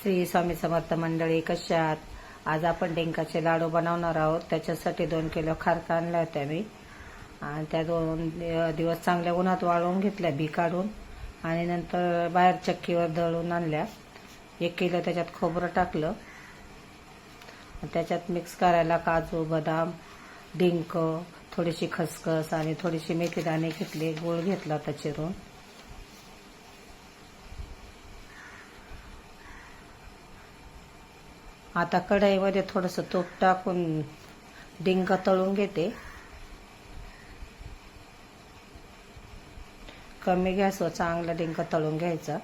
श्री स्वामी समर्थ मंडळी, कशा आहात? आज आपण डिंकाचे लाडू बनवणार आहोत. त्याच्यासाठी 2 किलो खारका आणल्या होत्या मी आणि त्या 2 दिवस चांगल्या उन्हात वाळवून घेतल्या बी काढून आणि नंतर बाहेर चक्कीवर दळून आणल्या. 1 किलो त्याच्यात खोबरं टाकलं. त्याच्यात मिक्स करायला काजू, बदाम, डिंक, थोडीशी खसखस आणि थोडीशी मेथी दाणे घेतले. गूळ घेतला होता चिरून. आता कढईमध्ये थोडंसं तूप टाकून डिंक तळून घेते. कमी गॅसवर चांगला डिंक तळून घ्यायचा.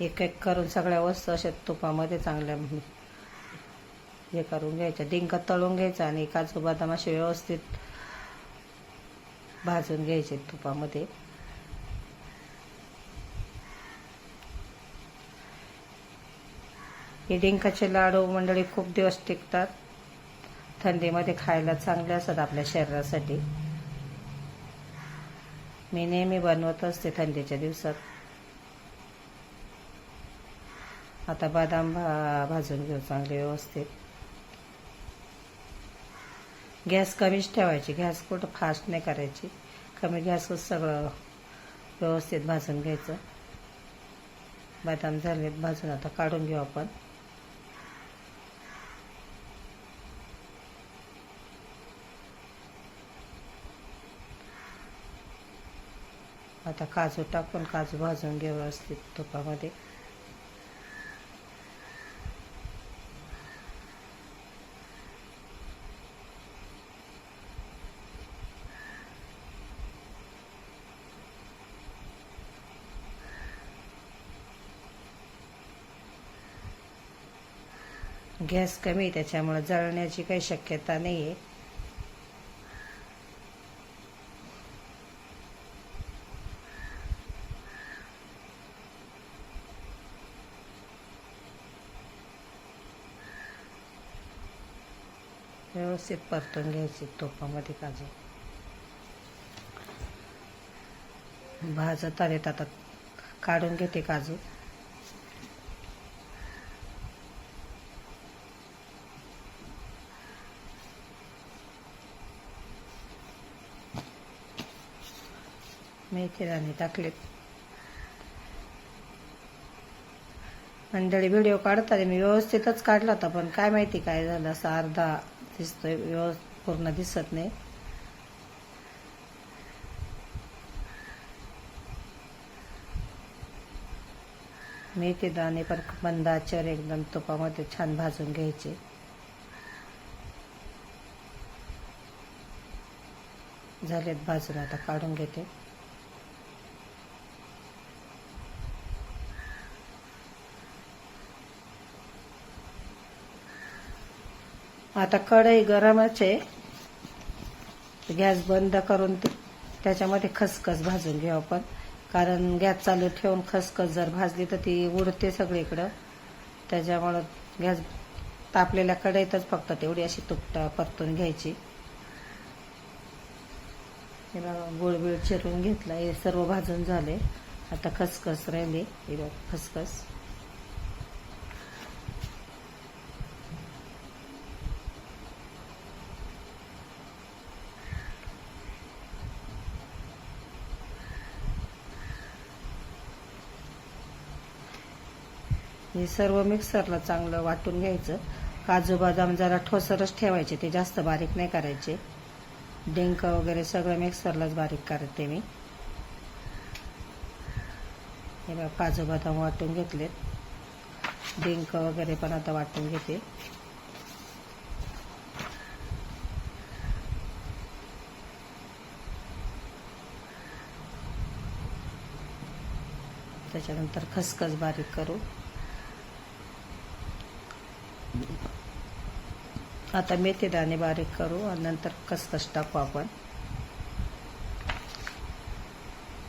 एक एक करून सगळ्या वस्तू अशा तुपामध्ये चांगल्या हे करून घ्यायचं. डिंक तळून घ्यायचं आणि काजू बदाम असे व्यवस्थित भाजून घ्यायचे तुपामध्ये. हे डिंकाचे लाडू मंडळी खूप दिवस टिकतात. थंडीमध्ये खायला चांगले असतात आपल्या शरीरासाठी. मी नेहमी बनवत असते थंडीच्या दिवसात. आता बदाम भाजून घेऊ चांगले व्यवस्थित. गॅस कमीच ठेवायची, गॅस कुठं फास्ट नाही करायची. कमी गॅसवर सगळं व्यवस्थित भाजून घ्यायचं. बदाम झालेत भाजून, आता काढून घेऊ आपण. आता काजू टाकून काजू भाजून घेऊ व्यवस्थित तुपामध्ये. गॅस कमी आहे त्याच्यामुळे जळण्याची काही शक्यता नाही आहे. व्यवस्थित परतून घ्यायची तुपामध्ये काजू. भाजत आलेत, आता काढून घेते काजू. मेथी दाणे टाकलेत. मंडळी व्हिडिओ काढताना मी व्यवस्थितच काढला होता, पण काय माहिती काय झालं, असं अर्धा दिसतोय, पूर्ण दिसत नाही. मेथी दाणे पण मंद आचेवर एकदम तुपामध्ये छान भाजून घ्यायचे. झालेत भाजून, आता काढून घेते. आता कढई गरमच आहे. गॅस बंद करून त्याच्यामध्ये खसखस भाजून घेऊ आपण. कारण गॅस चालू ठेवून खसखस जर भाजली तर ती उडते सगळीकडं. त्याच्यामुळं गॅस तापलेल्या कढईतच फक्त तेवढी अशी तुपटा परतून घ्यायची. गुळबिळ चिरून घेतला. हे सर्व भाजून झाले. आता खसखस राहिली. खसखस हे सर्व मिक्सरला चांगलं वाटून घ्यायचं. काजू बदाम जरा ठोसरच ठेवायचे, ते जास्त बारीक नाही करायचे. डिंक वगैरे सगळं मिक्सरलाच बारीक करते मी. हे बघा, काजू बदाम वाटून घेतलेत. डिंक वगैरे पण आता वाटून घेते. त्याच्यानंतर खसखस बारीक करू. आता मेथी दाणे बारीक करू आणि नंतर खसखस टाकू आपण.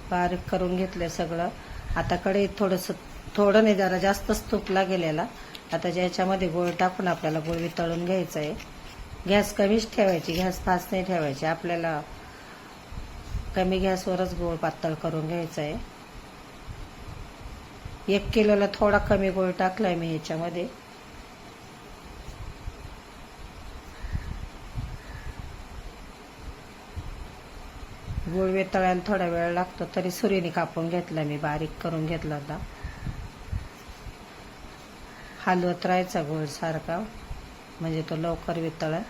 बारीक करून घेतलं सगळं. आता कढईत थोडं नाही, जरा जास्तच तूप लागेलेला. आता ज्याच्यामध्ये गोळ टाकून आपल्याला गोळी तळून घ्यायचं आहे. गॅस कमीच ठेवायची, गॅस फास्ट नाही ठेवायची. आपल्याला कमी गॅसवरच गूळ पातळ करून घ्यायचा आहे. 1 किलोला थोडा कमी गूळ टाकलाय मी ह्याच्यामध्ये. गूळ वितळायला थोडा वेळ लागतो, तरी सुरीने कापून घेतला मी, बारीक करून घेतला होता. हलवत राहायचा गूळ सारखा, म्हणजे तो लवकर वितळेल.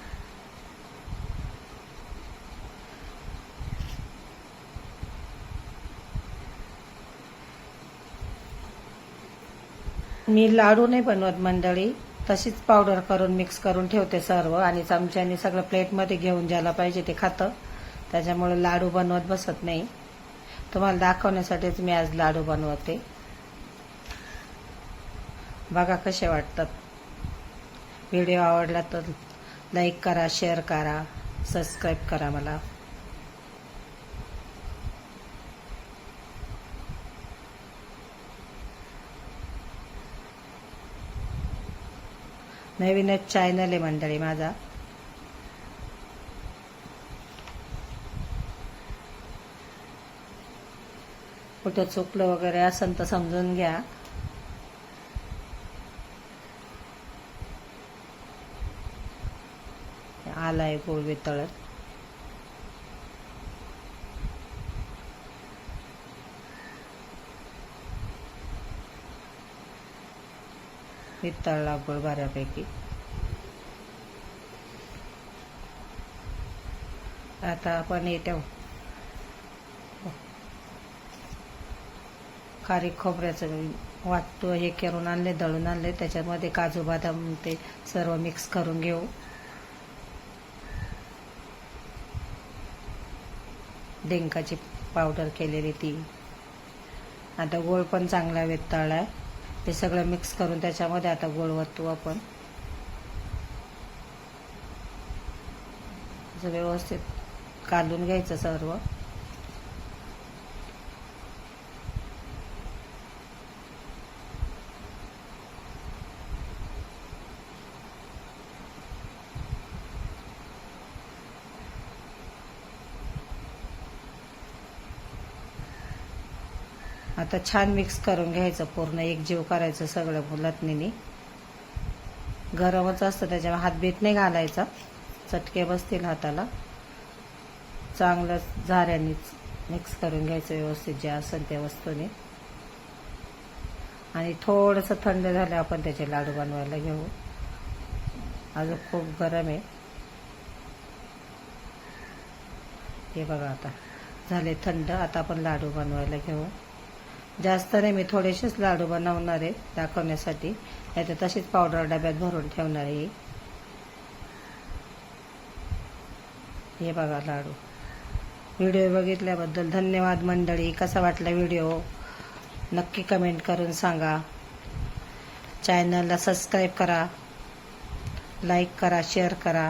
मी लाडू नाही बनवत मंडळी, तशीच पावडर करून मिक्स करून ठेवते सर्व, आणि चमच्याने सगळं प्लेटमध्ये घेऊन ज्याला पाहिजे ते खातं. त्याच्यामुळे लाडू बनवत बसत नाही. तुम्हाला दाखवण्यासाठीच मी आज लाडू बनवते. बघा कसे वाटतात. व्हिडिओ आवडला तर लाईक करा, शेअर करा, सबस्क्राईब करा मला. नवीनच चॅनल आहे मंडळी माझा. कुठं चुकलं वगैरे असेल तर समजून घ्या. आलाय गूळ वितळत. वितळला गूळ बऱ्यापैकी. आता आपण येतो खारीक खोबऱ्याचं वाटतो हे करून आणले, दळून आणले. त्याच्यामध्ये काजू बदाम ते सर्व मिक्स करून घेऊ. डिंकाची पावडर केलेली ती. आता गोळ पण चांगला वितळलाय. ते सगळं मिक्स करून त्याच्यामध्ये आता गोळ वतू आपण. व्यवस्थित काढून घ्यायचं सर्व. आता छान मिक्स करून घ्यायचं, पूर्ण एकजीव करायचं सगळं लथणीने. गरमच असतं त्याच्यामुळे हातबीत नाही घालायचा, चटके बसतील हाताला. चांगलं झाऱ्यानेच मिक्स करून घ्यायचं व्यवस्थित, जे असेल त्या वस्तूने. आणि थोडंसं थंड झालं आपण त्याचे लाडू बनवायला घेऊ. अजून खूप गरम आहे. हे बघा आता झाले थंड. आता आपण लाडू बनवायला घेऊ. जास्त नाही, मी थोडेसेच लाडू बनवणार आहे दाखवण्यासाठी. नाहीतर तशीच पावडर डब्यात भरून ठेवणार आहे. हे बघा लाडू. व्हिडिओ बघितल्याबद्दल धन्यवाद मंडळी. कसा वाटला व्हिडिओ नक्की कमेंट करून सांगा. चॅनलला सबस्क्राईब करा, लाईक करा, शेअर करा.